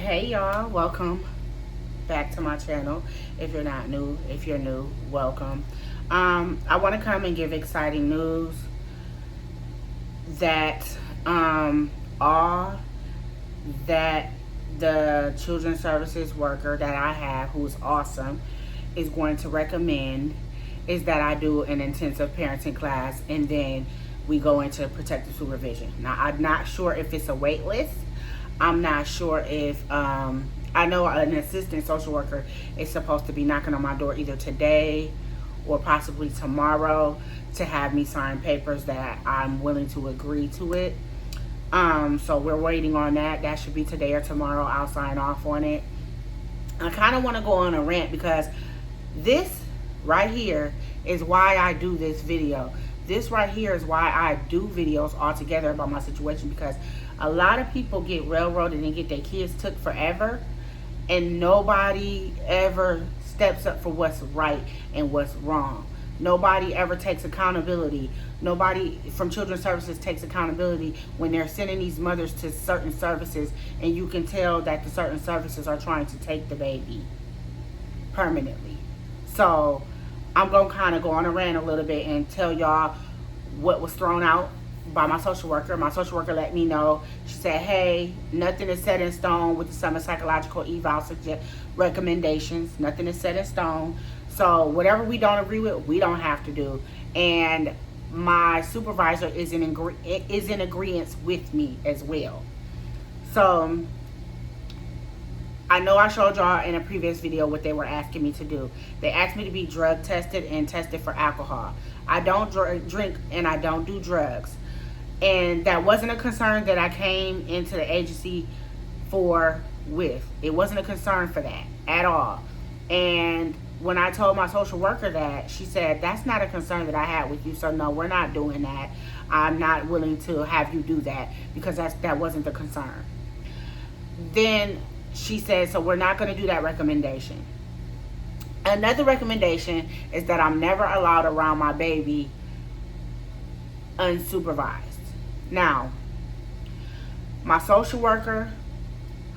Hey y'all, welcome back to my channel. If you're not new, if you're new, welcome. I want to come and give exciting news that all that the children's services worker that I have, who is awesome, is going to recommend is that I do an intensive parenting class and then we go into protective supervision. Now, I'm not sure if it's a wait list. I'm not sure if, I know an assistant social worker is supposed to be knocking on my door either today or possibly tomorrow to have me sign papers that I'm willing to agree to it. So we're waiting on that. That should be today or tomorrow. I'll sign off on it. I kind of want to go on a rant because this right here is why I do this video. This right here is why I do videos altogether about my situation, because a lot of people get railroaded and get their kids took forever, and nobody ever steps up for what's right and what's wrong. Nobody ever takes accountability. Nobody from Children's Services takes accountability when they're sending these mothers to certain services, and you can tell that the certain services are trying to take the baby permanently. So I'm going to kind of go on a rant a little bit and tell y'all what was thrown out by my social worker. My social worker let me know. She said, hey, nothing is set in stone with the summer psychological eval recommendations. Nothing is set in stone. So whatever we don't agree with, we don't have to do. And my supervisor is in agreement with me as well. So I know I showed y'all in a previous video what they were asking me to do. They asked me to be drug tested and tested for alcohol. I don't drink and I don't do drugs. And that wasn't a concern that I came into the agency with. It wasn't a concern for that at all. And when I told my social worker that, she said, that's not a concern that I had with you. So no, we're not doing that. I'm not willing to have you do that because that wasn't the concern. Then she said, so we're not going to do that recommendation. Another recommendation is that I'm never allowed around my baby unsupervised. Now, my social worker,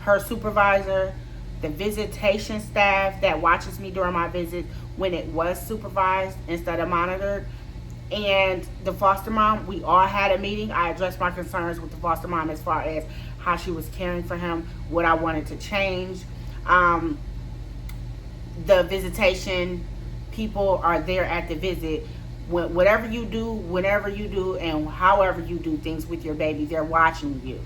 her supervisor, the visitation staff that watches me during my visit when it was supervised instead of monitored, and the foster mom, we all had a meeting. I addressed my concerns with the foster mom as far as how she was caring for him, what I wanted to change. The visitation people are there at the visit. Whatever you do, whenever you do, and however you do things with your baby, they're watching you.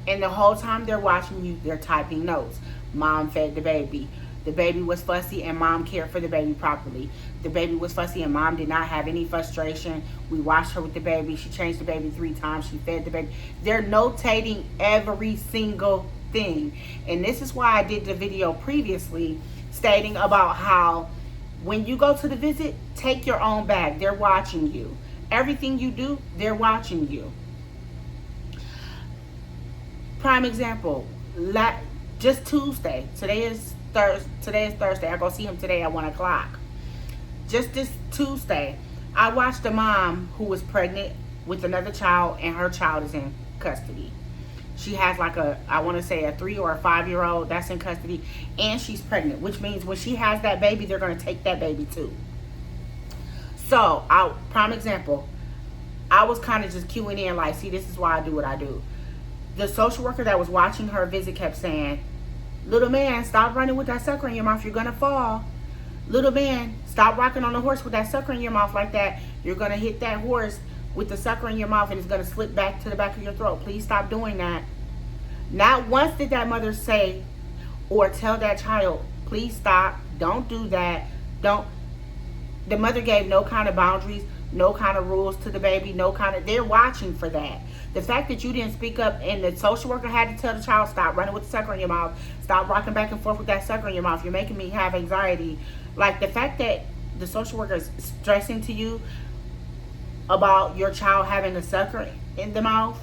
And the whole time they're watching you, they're typing notes. Mom fed the baby. The baby was fussy and mom cared for the baby properly. The baby was fussy and mom did not have any frustration. We watched her with the baby. She changed the baby 3 times. She fed the baby. They're notating every single thing. And this is why I did the video previously stating about how when you go to the visit, take your own bag. They're watching you. Everything you do, they're watching you. Prime example, just Tuesday. Today is Thursday. I go see him today at 1 o'clock. Just this Tuesday, I watched a mom who was pregnant with another child, and her child is in custody. She has like I want to say a 3 or a 5-year-old that's in custody, and she's pregnant, which means when she has that baby, they're going to take that baby too. So, prime example, I was kind of just queuing in like, see, this is why I do what I do. The social worker that was watching her visit kept saying, little man, stop running with that sucker in your mouth. You're going to fall. Little man, stop rocking on the horse with that sucker in your mouth like that. You're going to hit that horse with the sucker in your mouth and it's going to slip back to the back of your throat. Please stop doing that. Not once did that mother say or tell that child, please stop. Don't do that. Don't. The mother gave no kind of boundaries, no kind of rules to the baby, they're watching for that. The fact that you didn't speak up and the social worker had to tell the child, stop running with the sucker in your mouth, stop rocking back and forth with that sucker in your mouth, you're making me have anxiety. Like the fact that the social worker is stressing to you about your child having a sucker in the mouth,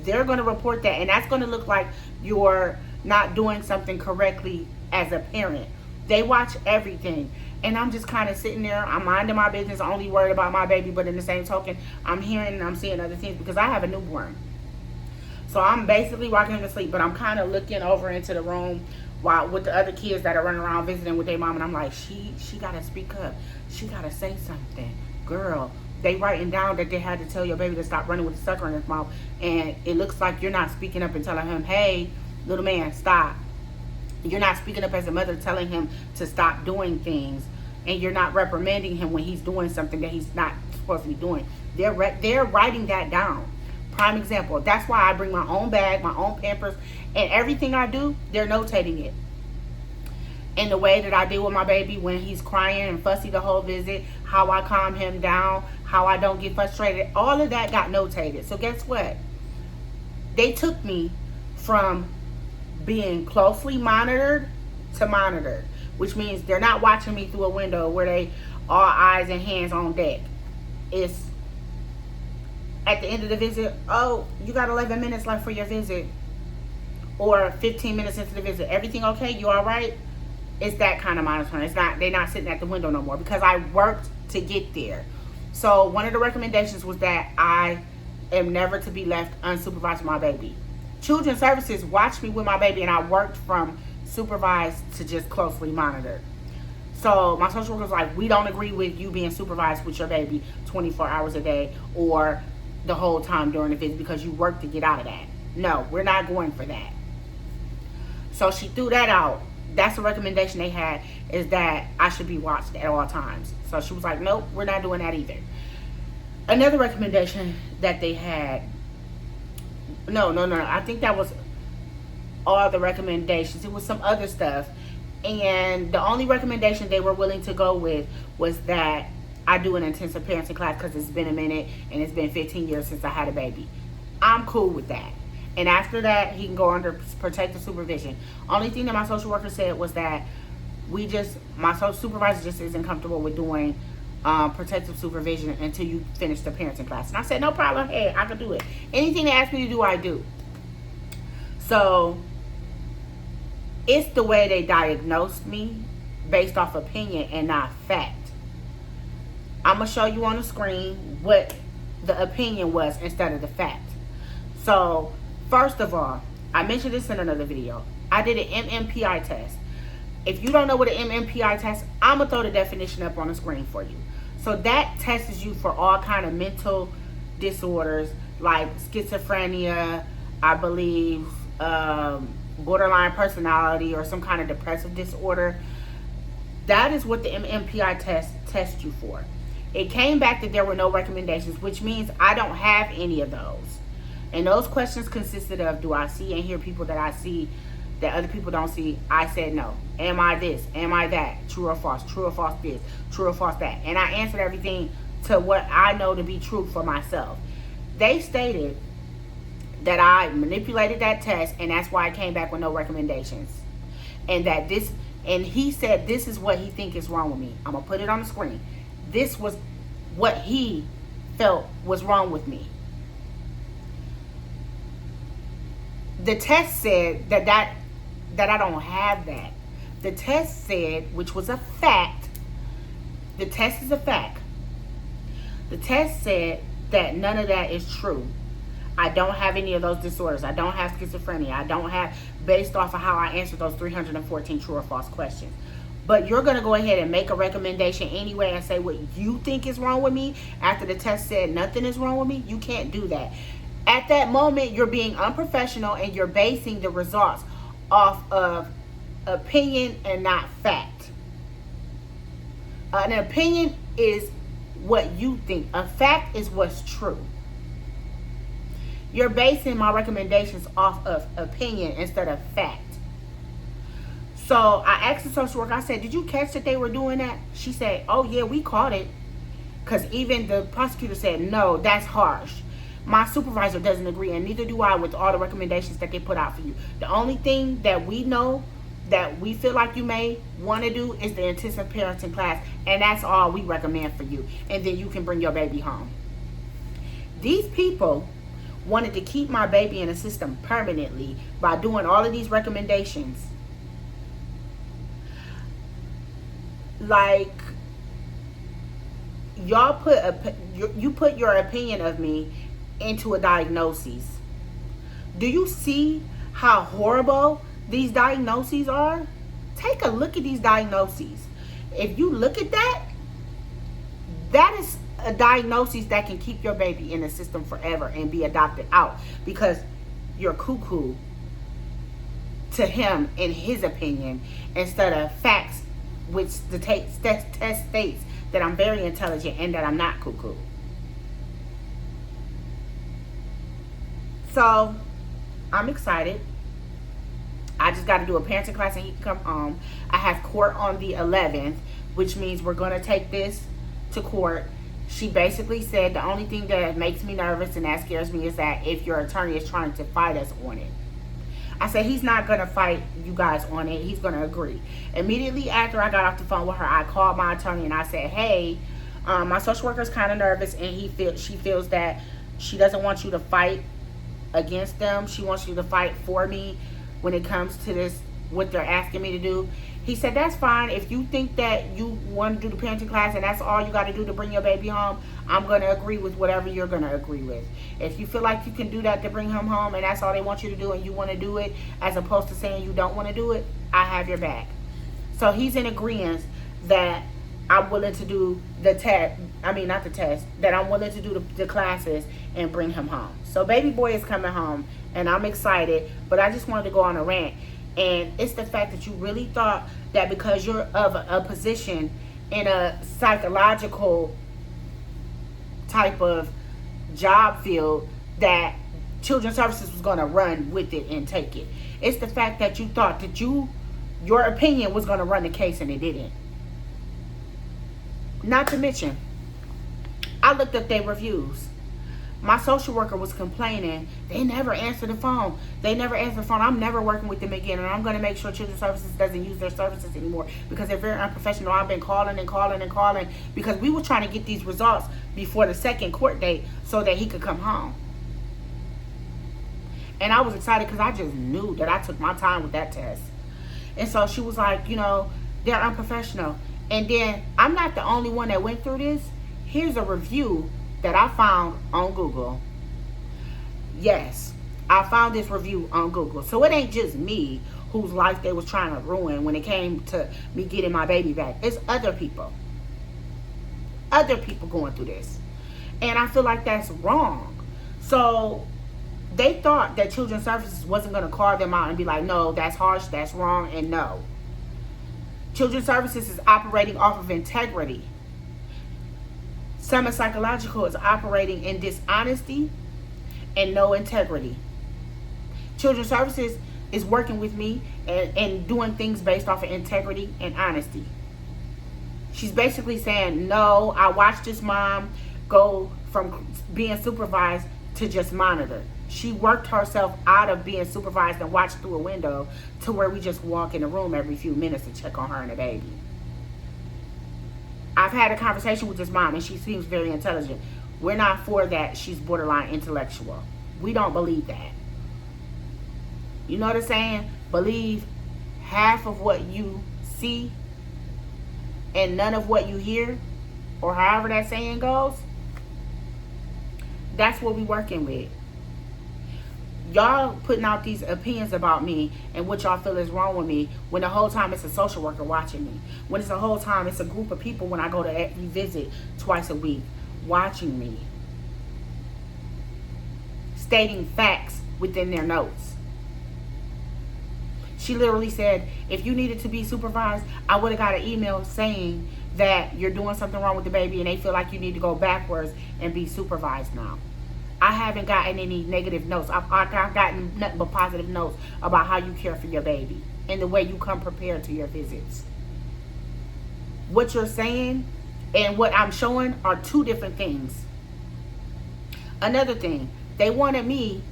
they're going to report that, and that's going to look like you're not doing something correctly as a parent. They watch everything. And I'm just kind of sitting there. I'm minding my business, only worried about my baby. But in the same token, I'm hearing and I'm seeing other things because I have a newborn. So I'm basically rocking him to sleep, but I'm kind of looking over into the room while with the other kids that are running around visiting with their mom, and I'm like, she gotta speak up. She gotta say something, girl. They writing down that they had to tell your baby to stop running with the sucker in his mouth, and it looks like you're not speaking up and telling him, hey, little man, stop. You're not speaking up as a mother, telling him to stop doing things, and you're not reprimanding him when he's doing something that he's not supposed to be doing. They're writing that down. Prime example. That's why I bring my own bag, my own Pampers, and everything I do, they're notating it. And the way that I deal with my baby when he's crying and fussy the whole visit, how I calm him down, how I don't get frustrated, all of that got notated. So guess what? They took me from being closely monitored to monitored, which means they're not watching me through a window where they all eyes and hands on deck. It's at the end of the visit, oh, you got 11 minutes left for your visit, or 15 minutes into the visit. Everything okay? You all right? It's that kind of monitoring. It's not, they're not sitting at the window no more, because I worked to get there. So one of the recommendations was that I am never to be left unsupervised with my baby. Children's Services watched me with my baby, and I worked from supervised to just closely monitored. So my social worker was like, we don't agree with you being supervised with your baby 24 hours a day or the whole time during the visit, because you work to get out of that. No, we're not going for that. So she threw that out. That's the recommendation they had, is that I should be watched at all times. So she was like, nope, we're not doing that either. Another recommendation that they had, no, I think that was all the recommendations. It was some other stuff. And the only recommendation they were willing to go with was that I do an intensive parenting class, because it's been a minute and it's been 15 years since I had a baby. I'm cool with that. And after that, he can go under protective supervision. Only thing that my social worker said was that my social supervisor just isn't comfortable with doing protective supervision until you finish the parenting class. And I said, no problem. Hey, I can do it. Anything they ask me to do, I do. So it's the way they diagnosed me based off opinion and not fact. I'm going to show you on the screen what the opinion was instead of the fact. So, first of all, I mentioned this in another video. I did an MMPI test. If you don't know what an MMPI test, I'm going to throw the definition up on the screen for you. So that tests you for all kind of mental disorders like schizophrenia, I believe, borderline personality, or some kind of depressive disorder. That is what the MMPI test tests you for. It came back that there were no recommendations, which means I don't have any of those. And those questions consisted of, do I see and hear people that I see that other people don't see? I said no. Am I this? Am I that? True or false? True or false this? True or false that? And I answered everything to what I know to be true for myself. They stated that I manipulated that test, and that's why I came back with no recommendations. And he said this is what he think is wrong with me. I'm going to put it on the screen. This was what he felt was wrong with me. The test said that I don't have that. The test said, which was a fact, the test is a fact. The test said that none of that is true. I don't have any of those disorders. I don't have schizophrenia. I don't have, based off of how I answered those 314 true or false questions. But you're going to go ahead and make a recommendation anyway and say what you think is wrong with me after the test said nothing is wrong with me? You can't do that. At that moment, you're being unprofessional, and you're basing the results off of opinion and not fact. An opinion is what you think. A fact is what's true. You're basing my recommendations off of opinion instead of fact. So I asked the social worker, I said, did you catch that they were doing that? She said, oh yeah, we caught it. Because even the prosecutor said, no, that's harsh. My supervisor doesn't agree, and neither do I with all the recommendations that they put out for you. The only thing that we know that we feel like you may want to do is the intensive parenting class, and that's all we recommend for you. And then you can bring your baby home. These people wanted to keep my baby in the system permanently by doing all of these recommendations. Like, y'all you put your opinion of me into a diagnosis. Do you see how horrible these diagnoses are? Take a look at these diagnoses. If you look at that, that is a diagnosis that can keep your baby in the system forever and be adopted out because you're cuckoo to him in his opinion instead of facts, which the test states that I'm very intelligent and that I'm not cuckoo. So I'm excited. I just got to do a parenting class and he can come home. I have court on the 11th, which means we're going to take this to court. She basically said the only thing that makes me nervous and that scares me is that if your attorney is trying to fight us on it. I said he's not going to fight you guys on it. He's going to agree. Immediately after I got off the phone with her, I called my attorney and I said, hey, my social worker is kind of nervous and she feels that she doesn't want you to fight against them. She wants you to fight for me when it comes to this, what they're asking me to do. He said, that's fine. If you think that you want to do the parenting class and that's all you got to do to bring your baby home, I'm going to agree with whatever you're going to agree with. If you feel like you can do that to bring him home and that's all they want you to do and you want to do it as opposed to saying you don't want to do it, I have your back. So he's in agreement that I'm willing to do the test. I mean, not the test. That I'm willing to do the classes and bring him home. So baby boy is coming home and I'm excited. But I just wanted to go on a rant. And it's the fact that you really thought that because you're of a position in a psychological type of job field that Children's Services was going to run with it and take it. It's the fact that you thought that your opinion was going to run the case and it didn't. Not to mention, I looked up their reviews. My social worker was complaining. They never answer the phone. I'm never working with them again. And I'm going to make sure Children's Services doesn't use their services anymore because they're very unprofessional. I've been calling because we were trying to get these results before the second court date so that he could come home. And I was excited because I just knew that I took my time with that test. And so she was like, they're unprofessional. And then I'm not the only one that went through this. Here's a review that I found on Google. Yes, I found this review on Google. So it ain't just me whose life they was trying to ruin when it came to me getting my baby back. It's other people. Other people going through this. And I feel like that's wrong. So they thought that Children's Services wasn't going to call them out and be like, no, that's harsh, that's wrong, and no. Children's Services is operating off of integrity. Summit Psychological is operating in dishonesty and no integrity. Children's Services is working with me and doing things based off of integrity and honesty. She's basically saying, no, I watched this mom go from being supervised to just monitor. She worked herself out of being supervised and watched through a window to where we just walk in the room every few minutes to check on her and the baby. I've had a conversation with this mom and she seems very intelligent. We're not for that. She's borderline intellectual. We don't believe that. You know what I'm saying? Believe half of what you see and none of what you hear, or however that saying goes. That's what we working with. Y'all putting out these opinions about me and what y'all feel is wrong with me when the whole time it's a social worker watching me. When it's the whole time it's a group of people when I go to every visit twice a week watching me. Stating facts within their notes. She literally said, if you needed to be supervised, I would have got an email saying that you're doing something wrong with the baby and they feel like you need to go backwards and be supervised now. I haven't gotten any negative notes. I've gotten nothing but positive notes about how you care for your baby and the way you come prepared to your visits. What you're saying and what I'm showing are two different things. Another thing, they wanted me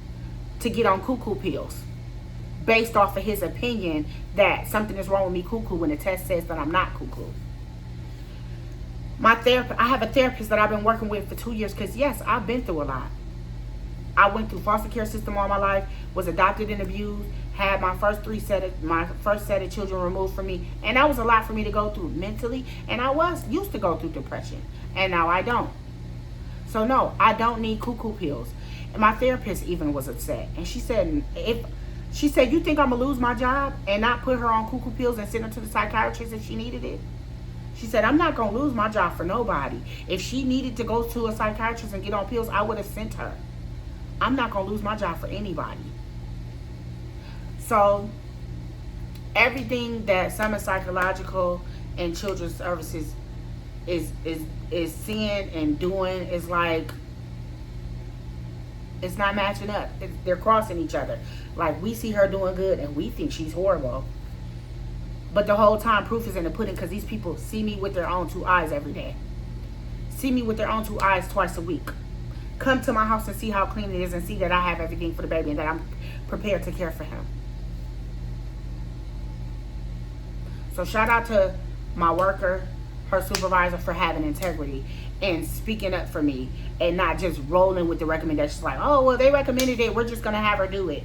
to get on cuckoo pills based off of his opinion that something is wrong with me cuckoo when the test says that I'm not cuckoo. I have a therapist that I've been working with for 2 years because yes, I've been through a lot. I went through foster care system all my life, was adopted and abused, had my first set of children removed from me, and that was a lot for me to go through mentally, and I was used to go through depression, and now I don't. So no, I don't need cuckoo pills. And my therapist even was upset. And she said, you think I'm gonna lose my job and not put her on cuckoo pills and send her to the psychiatrist if she needed it? She said, I'm not gonna lose my job for nobody. If she needed to go to a psychiatrist and get on pills, I would have sent her. I'm not gonna lose my job for anybody. So everything that Summit Psychological and Children's Services is seeing and doing is like, it's not matching up. They're crossing each other. Like, we see her doing good and we think she's horrible. But the whole time, proof is in the pudding, because these people see me with their own two eyes every day. See me with their own two eyes twice a week. Come to my house and see how clean it is and see that I have everything for the baby and that I'm prepared to care for him. So shout out to my worker, her supervisor, for having integrity and speaking up for me and not just rolling with the recommendations like, oh, well, they recommended it, we're just going to have her do it.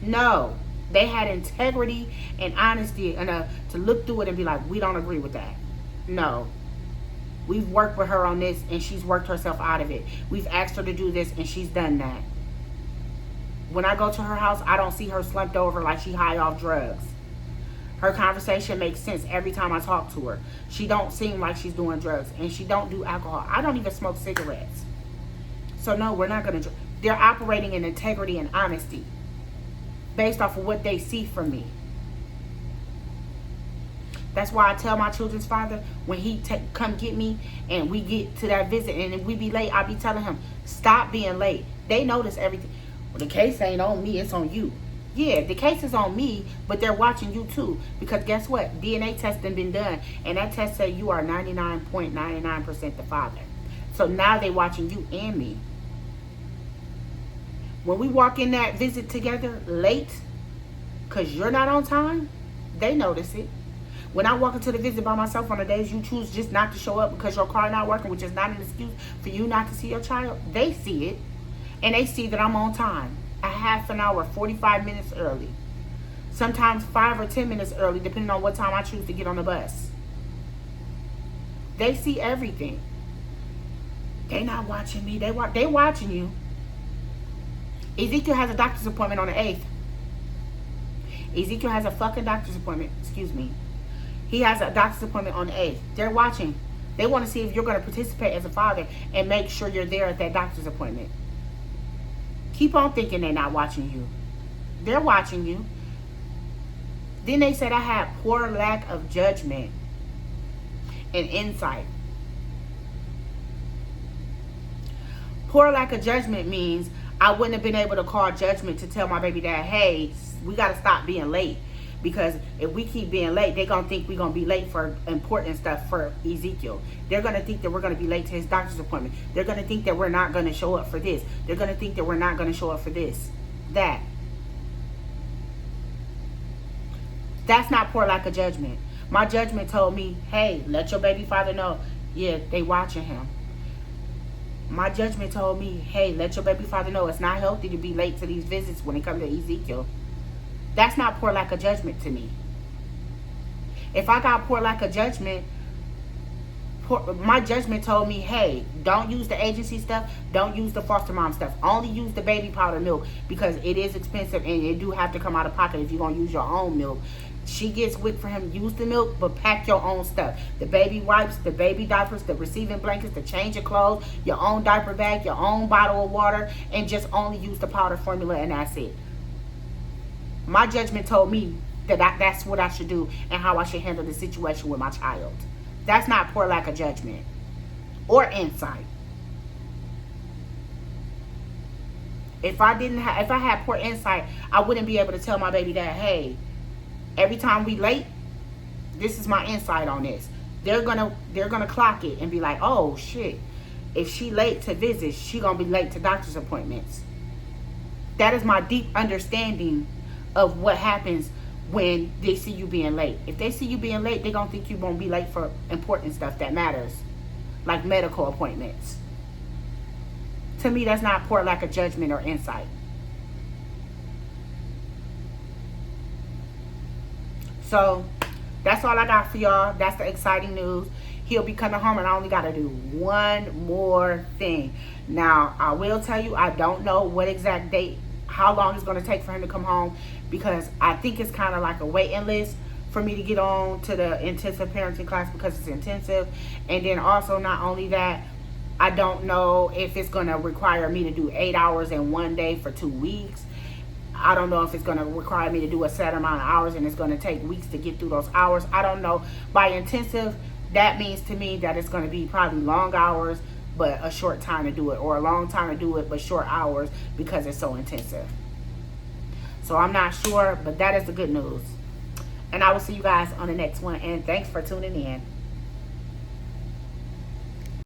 No. They had integrity and honesty enough to look through it and be like, we don't agree with that. No. We've worked with her on this and she's worked herself out of it. We've asked her to do this and she's done that. When I go to her house, I don't see her slumped over like she high off drugs. Her conversation makes sense every time I talk to her. She don't seem like she's doing drugs, and she don't do alcohol. I don't even smoke cigarettes. So no, we're not going to. They're operating in integrity and honesty based off of what they see from me. That's why I tell my children's father, when he come get me and we get to that visit and if we be late, I be telling him, stop being late. They notice everything. Well, the case ain't on me, it's on you. Yeah, the case is on me, but they're watching you too. Because guess what? DNA testing been done. And that test said you are 99.99% the father. So now they watching you and me. When we walk in that visit together late, because you're not on time, they notice it. When I walk into the visit by myself on the days you choose just not to show up because your car not working, which is not an excuse for you not to see your child, they see it. And they see that I'm on time. A half an hour, 45 minutes early. Sometimes 5 or 10 minutes early, depending on what time I choose to get on the bus. They see everything. They not watching me. They watching you. Ezekiel has a doctor's appointment on the 8th. Ezekiel has a fucking doctor's appointment. Excuse me. He has a doctor's appointment on the 8th. They're watching. They want to see if you're going to participate as a father and make sure you're there at that doctor's appointment. Keep on thinking they're not watching you. They're watching you. Then they said I had poor lack of judgment and insight. Poor lack of judgment means I wouldn't have been able to call judgment to tell my baby dad, hey, we got to stop being late. Because if we keep being late, they're going to think we're going to be late for important stuff for Ezekiel. They're going to think that we're going to be late to his doctor's appointment. They're going to think that we're not going to show up for this. They're going to think that we're not going to show up for this. That's not poor lack of judgment. My judgment told me, hey, let your baby father know. Yeah, they watching him. My judgment told me, hey, let your baby father know it's not healthy to be late to these visits when it comes to Ezekiel. That's not poor lack of judgment to me. If I got poor lack of judgment, my judgment told me, hey, don't use the agency stuff. Don't use the foster mom stuff. Only use the baby powder milk because it is expensive and it do have to come out of pocket if you're going to use your own milk. She gets WIC for him. Use the milk, but pack your own stuff. The baby wipes, the baby diapers, the receiving blankets, the change of clothes, your own diaper bag, your own bottle of water, and just only use the powder formula and that's it. My judgment told me that that's what I should do and how I should handle the situation with my child. That's not poor lack of judgment or insight. If I had poor insight, I wouldn't be able to tell my baby that, hey, every time we late, this is my insight on this. They're gonna clock it and be like, oh shit, if she late to visits, she gonna be late to doctor's appointments. That is my deep understanding of what happens when they see you being late. If they see you being late, they're going to think you won't be late for important stuff that matters, like medical appointments. To me, that's not poor lack of judgment or insight. So, that's all I got for y'all. That's the exciting news. he'll be coming home, and I only got to do one more thing. Now, I will tell you, I don't know what exact date, how long it's going to take for him to come home, because I think it's kind of like a waiting list for me to get on to the intensive parenting class, because it's intensive. And then also, not only that, I don't know if it's going to require me to do 8 hours in one day for 2 weeks. I don't know if it's going to require me to do a set amount of hours and it's going to take weeks to get through those hours. I don't know. By intensive, that means to me that it's going to be probably long hours but a short time to do it, or a long time to do it but short hours, because it's so intensive. So I'm not sure, but that is the good news. And I will see you guys on the next one. And thanks for tuning in.